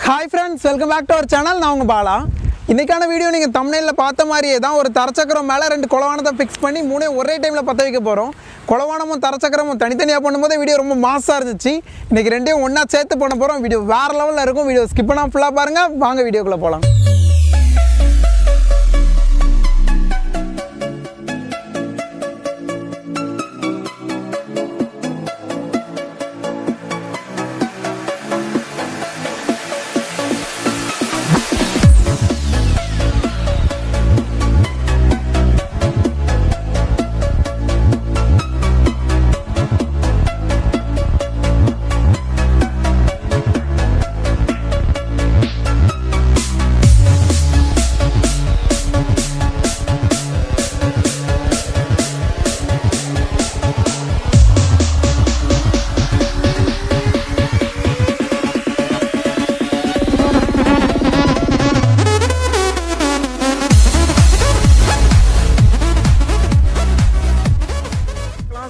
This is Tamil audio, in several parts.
Hi friends, welcome back to our channel. நான் உங்கள் பாலா. இன்றைக்கான வீடியோ நீங்கள் தம்ப்நெயிலில் பார்த்த மாதிரியே தான் ஒரு தரச்சக்கரம் மேலே 2 குளவானத்தை ஃபிக்ஸ் பண்ணி 3 ஒரே டைமில் பற்ற வைக்க போகிறோம். குளவானமும் தரச்சக்கரமும் தனித்தனியாக பண்ணும்போது வீடியோ ரொம்ப மாசாக இருந்துச்சு. இன்றைக்கி 2யும் ஒன்றா சேர்த்து பண்ண போகிறோம். வீடியோ வேறு லெவலில் இருக்கும். வீடியோ ஸ்கிப் பண்ணால் ஃபுல்லாக பாருங்கள். வாங்க வீடியோக்குள்ளே போகலாம்.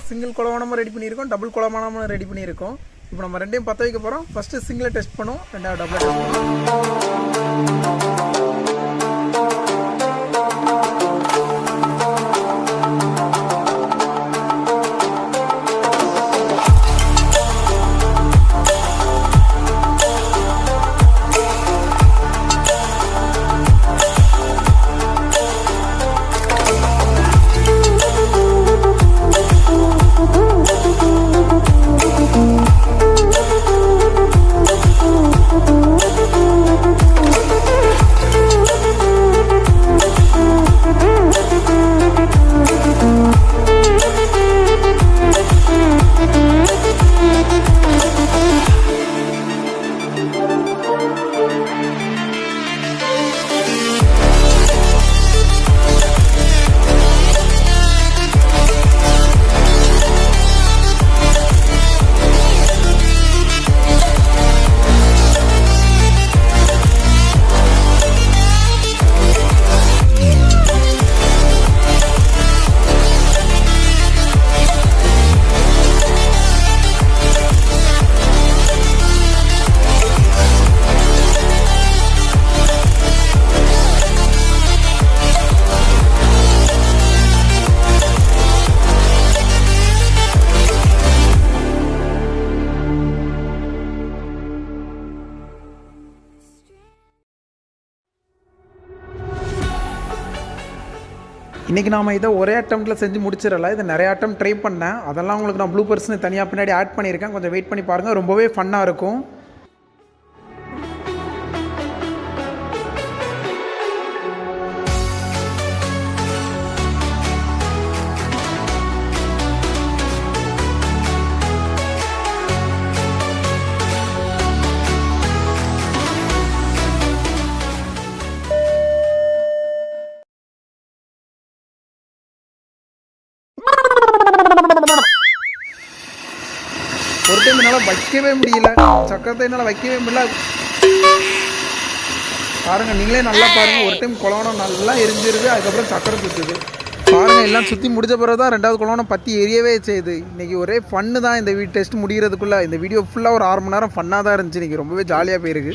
சிங்கிள் குளவானமும் ரெடி பண்ணியிருக்கோம், டபுள் குளவானமும் ரெடி பண்ணியிருக்கோம். இப்போ நம்ம 2யும் பற்ற வைக்க போகிறோம். ஃபஸ்ட்டு சிங்கிளை டெஸ்ட் பண்ணுவோம், 2வது டபுளை டெஸ்ட் பண்ணுவோம். இன்றைக்கி நாம் இதை ஒரே அட்டம்ப்ட்டில் செஞ்சு முடிச்சிடல. இதை நிறைய அட்டம் ட்ரை பண்ணேன். அதெல்லாம் உங்களுக்கு நான் ப்ளூபர்ஸ்னு தனியாக பின்னாடி ஆட் பண்ணியிருக்கேன். கொஞ்சம் வெயிட் பண்ணி பாருங்கள். ரொம்பவே ஃபன்னாக இருக்கும். ஒரு டைம் என்னால் வைக்கவே முடியல, சக்கரத்தை என்னால் வைக்கவே முடியல. பாருங்கள், நீங்களே நல்லா பாருங்கள். ஒரு டைம் குளவானம் நல்லா எரிஞ்சிருது, அதுக்கப்புறம் சக்கரை சுற்றுது. பாருங்கள், எல்லாம் சுற்றி முடிஞ்ச பிறகு தான் 2வது குளவானம் பற்றி எரியவே செய்யுது. இன்றைக்கி ஒரே ஃபன்னு தான். இந்த டெஸ்ட் முடிகிறதுக்குள்ளே இந்த வீடியோ ஃபுல்லாக ஒரு 6 மணி நேரம் ஃபன்னாக தான் இருந்துச்சு. இன்றைக்கி ரொம்பவே ஜாலியாக போயிருக்கு.